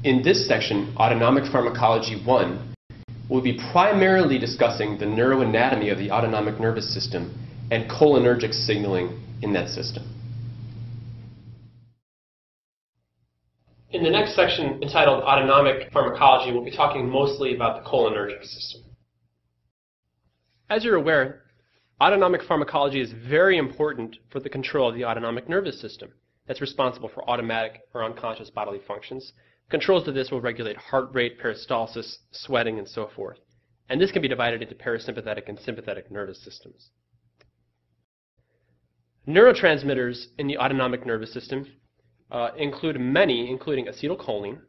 In this section, Autonomic Pharmacology I, we'll be primarily discussing the neuroanatomy of the autonomic nervous system and cholinergic signaling in that system. In the next section, entitled Autonomic Pharmacology, we'll be talking mostly about the cholinergic system. As you're aware, autonomic pharmacology is very important for the control of the autonomic nervous system that's responsible for automatic or unconscious bodily functions. Controls of this will regulate heart rate, peristalsis, sweating, and so forth. And this can be divided into parasympathetic and sympathetic nervous systems. Neurotransmitters in the autonomic nervous system include many, including acetylcholine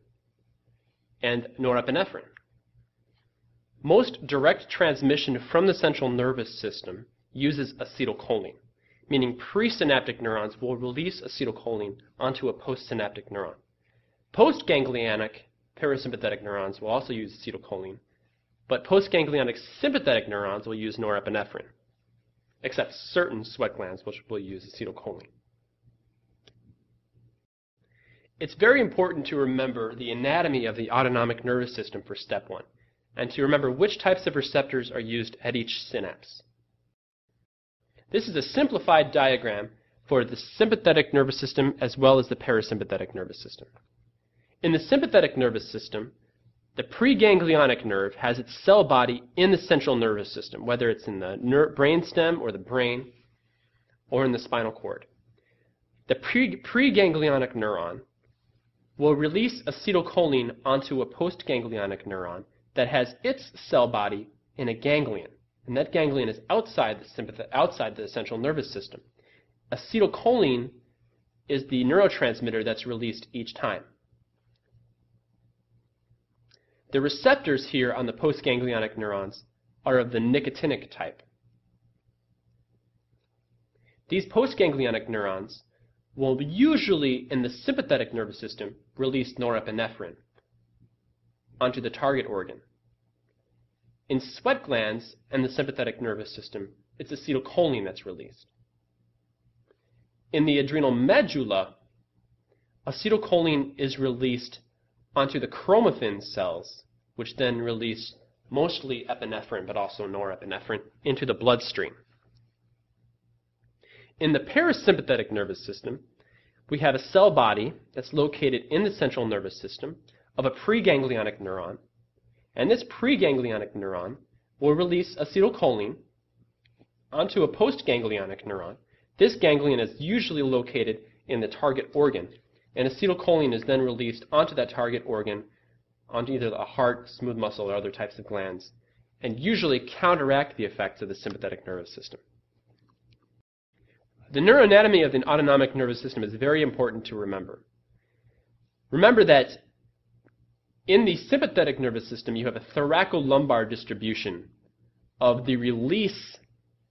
and norepinephrine. Most direct transmission from the central nervous system uses acetylcholine, meaning presynaptic neurons will release acetylcholine onto a postsynaptic neuron. Postganglionic parasympathetic neurons will also use acetylcholine, but postganglionic sympathetic neurons will use norepinephrine, except certain sweat glands which will use acetylcholine. It's very important to remember the anatomy of the autonomic nervous system for step 1, and to remember which types of receptors are used at each synapse. This is a simplified diagram for the sympathetic nervous system as well as the parasympathetic nervous system. In the sympathetic nervous system, the preganglionic nerve has its cell body in the central nervous system, whether it's in the brainstem or the brain or in the spinal cord. The preganglionic neuron will release acetylcholine onto a postganglionic neuron that has its cell body in a ganglion, and that ganglion is outside the central nervous system. Acetylcholine is the neurotransmitter that's released each time. The receptors here on the postganglionic neurons are of the nicotinic type. These postganglionic neurons will usually, in the sympathetic nervous system, release norepinephrine onto the target organ. In sweat glands and the sympathetic nervous system, it's acetylcholine that's released. In the adrenal medulla, acetylcholine is released onto the chromaffin cells, which then release mostly epinephrine, but also norepinephrine, into the bloodstream. In the parasympathetic nervous system, we have a cell body that's located in the central nervous system of a preganglionic neuron, and this preganglionic neuron will release acetylcholine onto a postganglionic neuron. This ganglion is usually located in the target organ, and acetylcholine is then released onto that target organ, onto either the heart, smooth muscle, or other types of glands, and usually counteract the effects of the sympathetic nervous system. The neuroanatomy of the autonomic nervous system is very important to remember. Remember that in the sympathetic nervous system, you have a thoracolumbar distribution of the release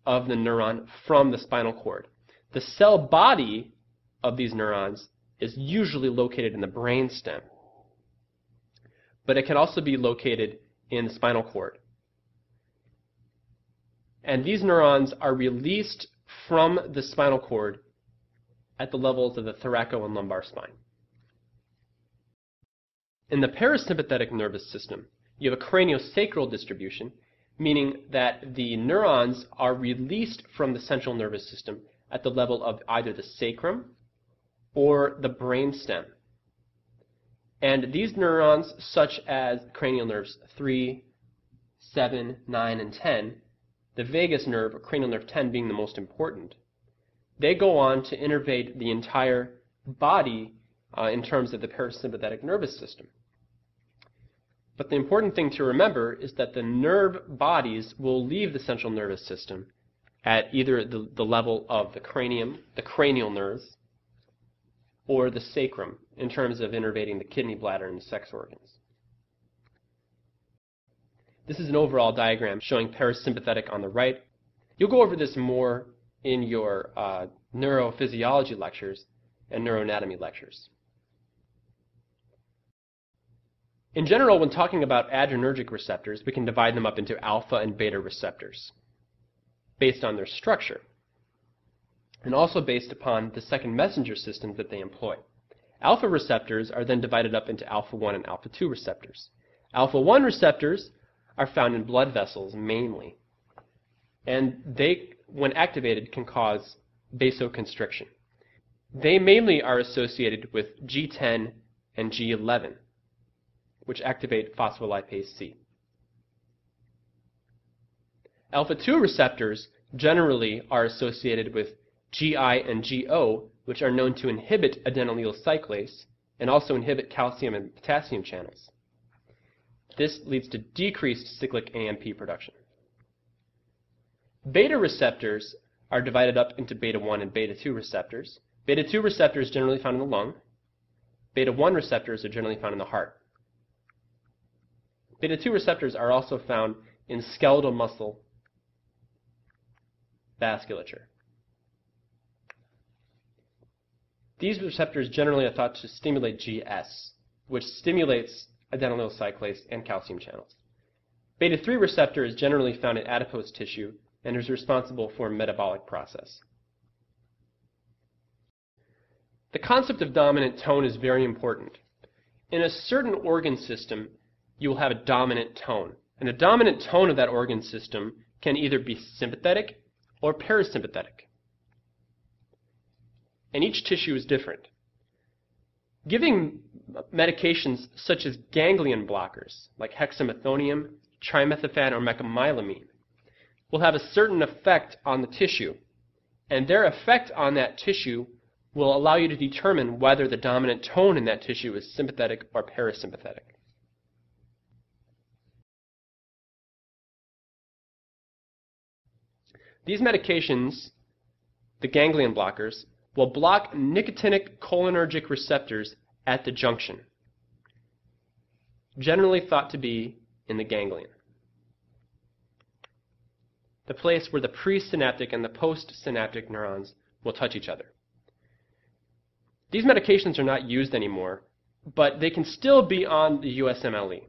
of the neuron from the spinal cord. The cell body of these neurons is usually located in the brainstem, but it can also be located in the spinal cord. And these neurons are released from the spinal cord at the levels of the thoraco and lumbar spine. In the parasympathetic nervous system, you have a craniosacral distribution, meaning that the neurons are released from the central nervous system at the level of either the sacrum or the brainstem. And these neurons, such as cranial nerves 3, 7, 9, and 10, the vagus nerve, or cranial nerve 10 being the most important, they go on to innervate the entire body in terms of the parasympathetic nervous system. But the important thing to remember is that the nerve bodies will leave the central nervous system at either the level of the cranium, the cranial nerves, or the sacrum in terms of innervating the kidney, bladder, and sex organs. This is an overall diagram showing parasympathetic on the right. You'll go over this more in your neurophysiology lectures and neuroanatomy lectures. In general, when talking about adrenergic receptors, we can divide them up into alpha and beta receptors based on their structure, and also based upon the second messenger systems that they employ. Alpha receptors are then divided up into alpha 1 and alpha 2 receptors. Alpha 1 receptors are found in blood vessels mainly, and they, when activated, can cause vasoconstriction. They mainly are associated with G10 and G11, which activate phospholipase C. Alpha 2 receptors generally are associated with GI and GO, which are known to inhibit adenylyl cyclase and also inhibit calcium and potassium channels. This leads to decreased cyclic AMP production. Beta receptors are divided up into beta 1 and beta 2 receptors. Beta 2 receptors generally found in the lung. Beta 1 receptors are generally found in the heart. Beta 2 receptors are also found in skeletal muscle vasculature. These receptors generally are thought to stimulate GS, which stimulates adenylyl cyclase and calcium channels. Beta 3 receptor is generally found in adipose tissue and is responsible for metabolic process. The concept of dominant tone is very important. In a certain organ system, you will have a dominant tone, and the dominant tone of that organ system can either be sympathetic or parasympathetic. And each tissue is different. Giving medications such as ganglion blockers, like hexamethonium, trimethophan, or mecamylamine, will have a certain effect on the tissue, and their effect on that tissue will allow you to determine whether the dominant tone in that tissue is sympathetic or parasympathetic. These medications, the ganglion blockers, will block nicotinic cholinergic receptors at the junction, generally thought to be in the ganglion, the place where the presynaptic and the postsynaptic neurons will touch each other. These medications are not used anymore, but they can still be on the USMLE.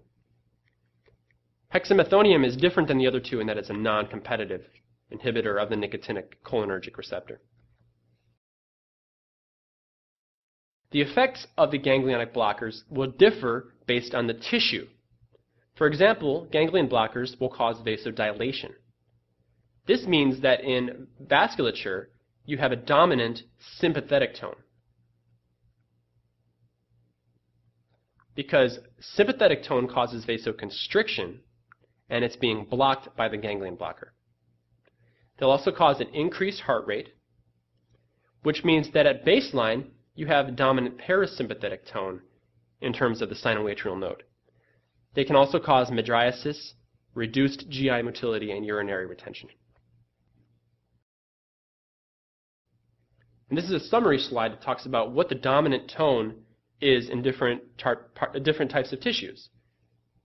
Hexamethonium is different than the other two in that it's a non-competitive inhibitor of the nicotinic cholinergic receptor. The effects of the ganglionic blockers will differ based on the tissue. For example, ganglion blockers will cause vasodilation. This means that in vasculature, you have a dominant sympathetic tone, because sympathetic tone causes vasoconstriction, and it's being blocked by the ganglion blocker. They'll also cause an increased heart rate, which means that at baseline, you have a dominant parasympathetic tone in terms of the sinoatrial node. They can also cause mydriasis, reduced GI motility, and urinary retention. And this is a summary slide that talks about what the dominant tone is in different types of tissues.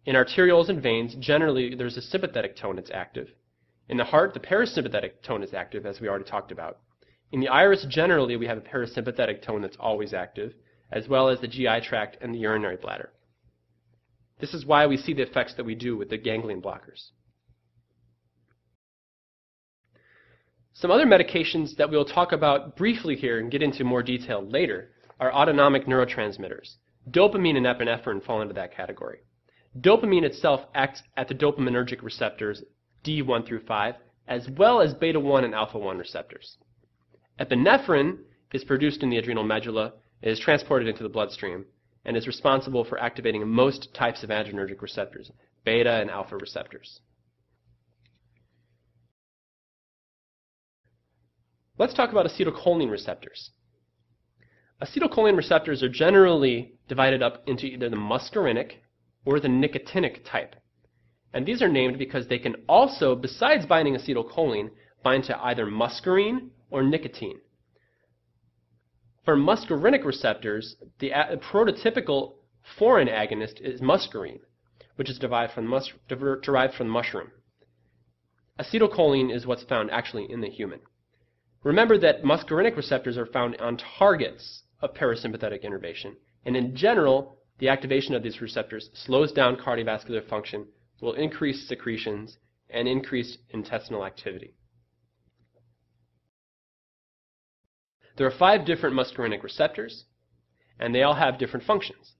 In arterioles and veins, generally there's a sympathetic tone that's active. In the heart, the parasympathetic tone is active, as we already talked about. In the iris, generally, we have a parasympathetic tone that's always active, as well as the GI tract and the urinary bladder. This is why we see the effects that we do with the ganglion blockers. Some other medications that we'll talk about briefly here and get into more detail later are autonomic neurotransmitters. Dopamine and epinephrine fall into that category. Dopamine itself acts at the dopaminergic receptors D1 through 5, as well as beta 1 and alpha 1 receptors. Epinephrine is produced in the adrenal medulla, is transported into the bloodstream, and is responsible for activating most types of adrenergic receptors, beta and alpha receptors. Let's talk about acetylcholine receptors. Acetylcholine receptors are generally divided up into either the muscarinic or the nicotinic type. And these are named because they can also, besides binding acetylcholine, bind to either muscarine or nicotine. For muscarinic receptors, the prototypical foreign agonist is muscarine, which is derived from the mushroom. Acetylcholine is what's found actually in the human. Remember that muscarinic receptors are found on targets of parasympathetic innervation, and in general, the activation of these receptors slows down cardiovascular function, will increase secretions, and increase intestinal activity. There are 5 different muscarinic receptors, and they all have different functions.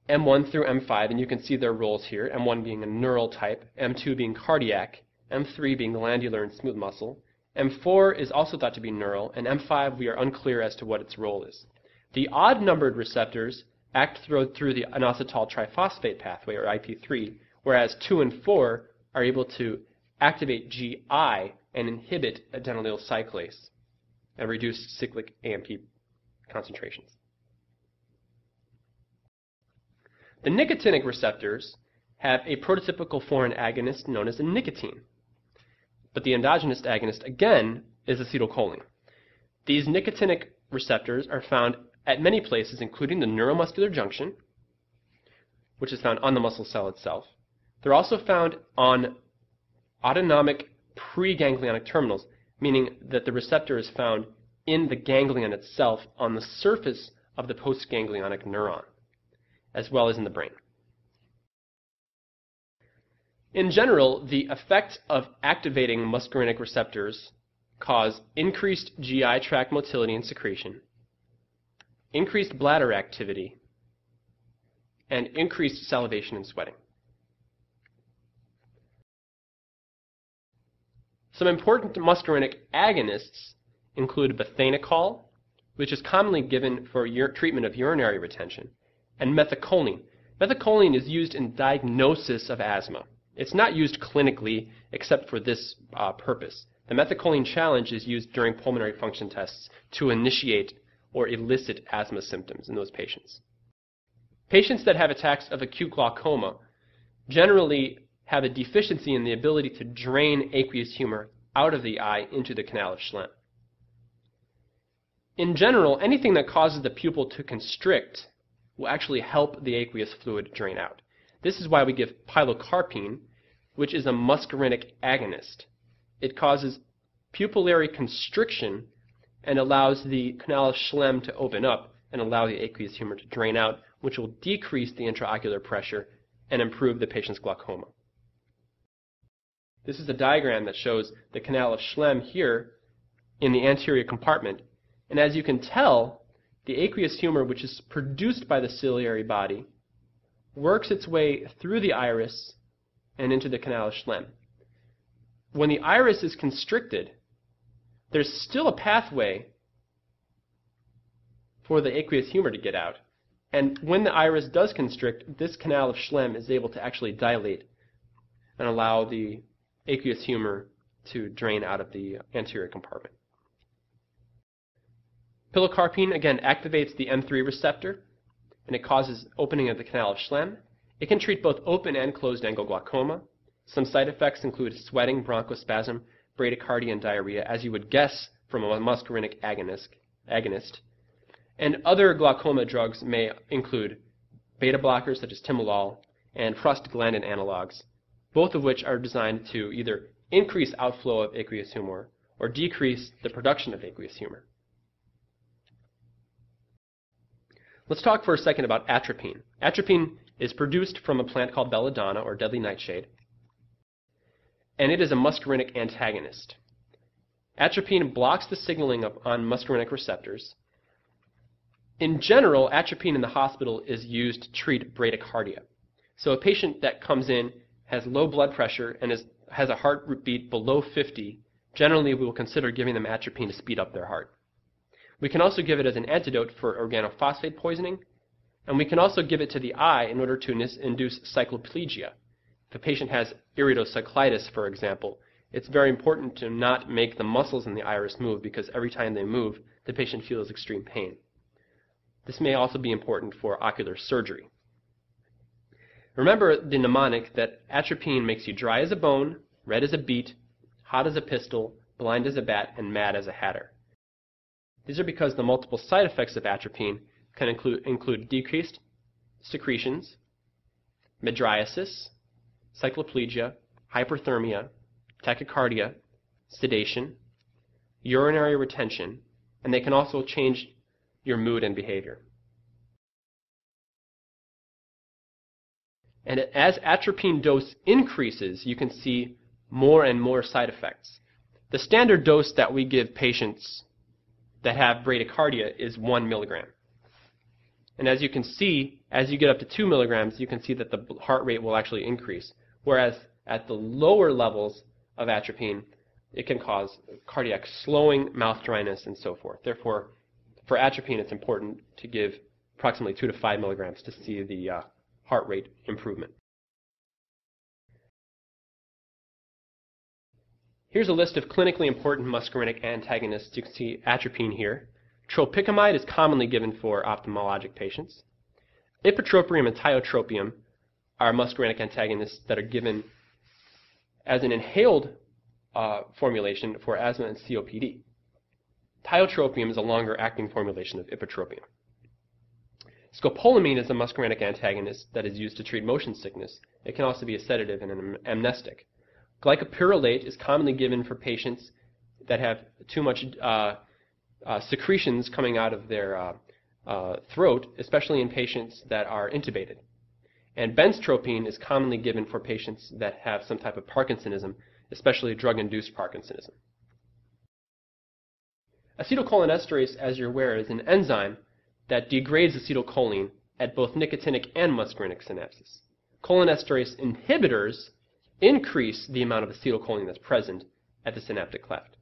M1 through M5, and you can see their roles here, M1 being a neural type, M2 being cardiac, M3 being glandular and smooth muscle, M4 is also thought to be neural, and M5 we are unclear as to what its role is. The odd-numbered receptors act through the inositol triphosphate pathway, or IP3, whereas 2 and 4 are able to activate GI and inhibit adenylyl cyclase and reduce cyclic AMP concentrations. The nicotinic receptors have a prototypical foreign agonist known as a nicotine, but the endogenous agonist, again, is acetylcholine. These nicotinic receptors are found at many places, including the neuromuscular junction, which is found on the muscle cell itself. They're also found on autonomic preganglionic terminals, meaning that the receptor is found in the ganglion itself on the surface of the postganglionic neuron, as well as in the brain. In general, the effect of activating muscarinic receptors cause increased GI tract motility and secretion, increased bladder activity, and increased salivation and sweating. Some important muscarinic agonists include bethanechol, which is commonly given for treatment of urinary retention, and methacholine. Methacholine is used in diagnosis of asthma. It's not used clinically except for this purpose. The methacholine challenge is used during pulmonary function tests to initiate or elicit asthma symptoms in those patients. Patients that have attacks of acute glaucoma generally have a deficiency in the ability to drain aqueous humor out of the eye into the canal of Schlemm. In general, anything that causes the pupil to constrict will actually help the aqueous fluid drain out. This is why we give pilocarpine, which is a muscarinic agonist. It causes pupillary constriction and allows the canal of Schlemm to open up and allow the aqueous humor to drain out, which will decrease the intraocular pressure and improve the patient's glaucoma. This is a diagram that shows the canal of Schlemm here in the anterior compartment. And as you can tell, the aqueous humor, which is produced by the ciliary body, works its way through the iris and into the canal of Schlemm. When the iris is constricted, there's still a pathway for the aqueous humor to get out. And when the iris does constrict, this canal of Schlemm is able to actually dilate and allow the aqueous humor to drain out of the anterior compartment. Pilocarpine, again, activates the M3 receptor, and it causes opening of the canal of Schlemm. It can treat both open and closed-angle glaucoma. Some side effects include sweating, bronchospasm, bradycardia, and diarrhea, as you would guess from a muscarinic agonist. And other glaucoma drugs may include beta blockers such as timolol and prostaglandin analogs, both of which are designed to either increase outflow of aqueous humor or decrease the production of aqueous humor. Let's talk for a second about atropine. Atropine is produced from a plant called belladonna, or deadly nightshade, and it is a muscarinic antagonist. Atropine blocks the signaling on muscarinic receptors. In general, atropine in the hospital is used to treat bradycardia. So a patient that comes in has low blood pressure and has a heartbeat below 50, generally we will consider giving them atropine to speed up their heart. We can also give it as an antidote for organophosphate poisoning, and we can also give it to the eye in order to induce cycloplegia. If a patient has iridocyclitis, for example, it's very important to not make the muscles in the iris move, because every time they move, the patient feels extreme pain. This may also be important for ocular surgery. Remember the mnemonic that atropine makes you dry as a bone, red as a beet, hot as a pistol, blind as a bat, and mad as a hatter. These are because the multiple side effects of atropine can include decreased secretions, mydriasis, cycloplegia, hyperthermia, tachycardia, sedation, urinary retention, and they can also change your mood and behavior. And as atropine dose increases, you can see more and more side effects. The standard dose that we give patients that have bradycardia is 1 milligram. And as you can see, as you get up to 2 milligrams, you can see that the heart rate will actually increase. Whereas at the lower levels of atropine, it can cause cardiac slowing, mouth dryness, and so forth. Therefore, for atropine, it's important to give approximately 2 to 5 milligrams to see the heart rate improvement. Here's a list of clinically important muscarinic antagonists. You can see atropine here. Tropicamide is commonly given for ophthalmologic patients. Ipratropium and tiotropium are muscarinic antagonists that are given as an inhaled formulation for asthma and COPD. Tiotropium is a longer-acting formulation of ipratropium. Scopolamine is a muscarinic antagonist that is used to treat motion sickness. It can also be a sedative and an amnestic. Glycopyrrolate is commonly given for patients that have too much secretions coming out of their throat, especially in patients that are intubated. And benztropine is commonly given for patients that have some type of Parkinsonism, especially drug-induced Parkinsonism. Acetylcholinesterase, as you're aware, is an enzyme that degrades acetylcholine at both nicotinic and muscarinic synapses. Cholinesterase inhibitors increase the amount of acetylcholine that's present at the synaptic cleft.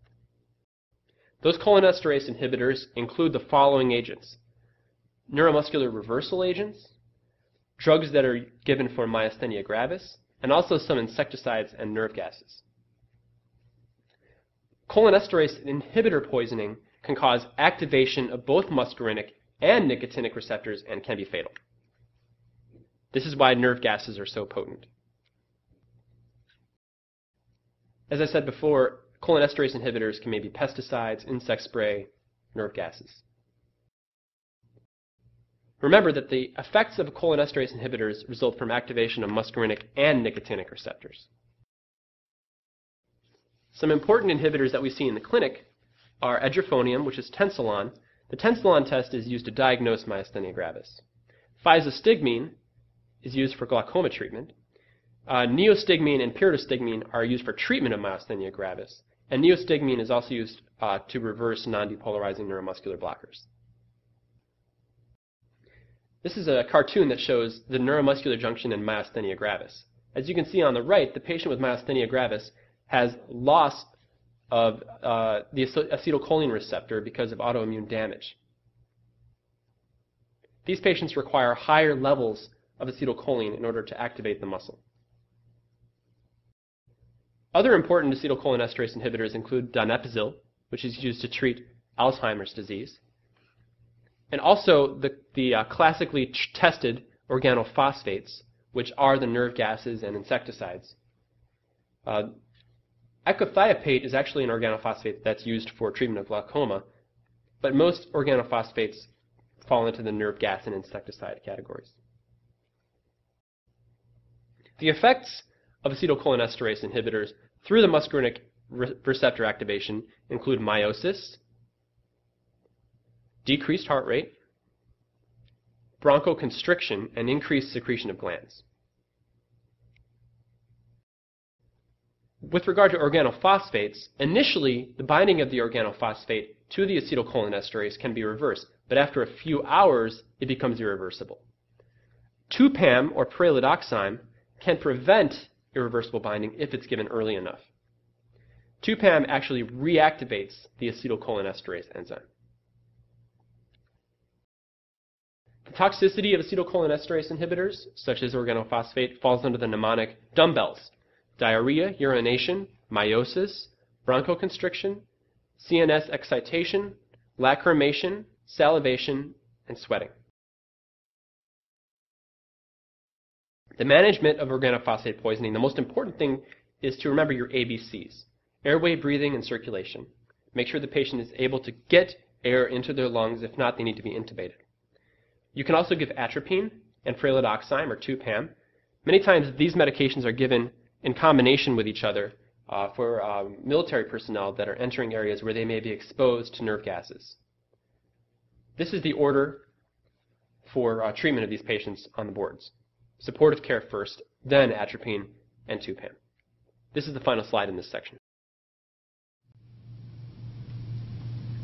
Those cholinesterase inhibitors include the following agents: neuromuscular reversal agents, drugs that are given for myasthenia gravis, and also some insecticides and nerve gases. Cholinesterase inhibitor poisoning can cause activation of both muscarinic and nicotinic receptors and can be fatal. This is why nerve gases are so potent. As I said before, cholinesterase inhibitors can maybe pesticides, insect spray, nerve gases. Remember that the effects of cholinesterase inhibitors result from activation of muscarinic and nicotinic receptors. Some important inhibitors that we see in the clinic are edrophonium, which is tensilon. The tensilon test is used to diagnose myasthenia gravis. Physostigmine is used for glaucoma treatment. Neostigmine and pyridostigmine are used for treatment of myasthenia gravis. And neostigmine is also used to reverse non-depolarizing neuromuscular blockers. This is a cartoon that shows the neuromuscular junction in myasthenia gravis. As you can see on the right, the patient with myasthenia gravis has loss of the acetylcholine receptor because of autoimmune damage. These patients require higher levels of acetylcholine in order to activate the muscle. Other important acetylcholinesterase inhibitors include donepezil, which is used to treat Alzheimer's disease, and also the classically tested organophosphates, which are the nerve gases and insecticides. Ecothiopate is actually an organophosphate that's used for treatment of glaucoma, but most organophosphates fall into the nerve gas and insecticide categories. The effects of acetylcholinesterase inhibitors through the muscarinic receptor activation include meiosis, decreased heart rate, bronchoconstriction, and increased secretion of glands. With regard to organophosphates, initially the binding of the organophosphate to the acetylcholinesterase can be reversed, but after a few hours it becomes irreversible. 2-PAM or pralidoxime can prevent irreversible binding if it's given early enough. 2-PAM actually reactivates the acetylcholinesterase enzyme. The toxicity of acetylcholinesterase inhibitors, such as organophosphate, falls under the mnemonic dumbbells: diarrhea, urination, meiosis, bronchoconstriction, CNS excitation, lacrimation, salivation, and sweating. The management of organophosphate poisoning, the most important thing is to remember your ABCs: airway, breathing, and circulation. Make sure the patient is able to get air into their lungs. If not, they need to be intubated. You can also give atropine and pralidoxime or 2-PAM. Many times these medications are given in combination with each other for military personnel that are entering areas where they may be exposed to nerve gases. This is the order for treatment of these patients on the boards: supportive care first, then atropine and 2-PAM. This is the final slide in this section.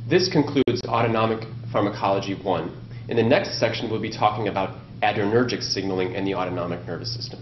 This concludes Autonomic Pharmacology I. In the next section, we'll be talking about adrenergic signaling in the autonomic nervous system.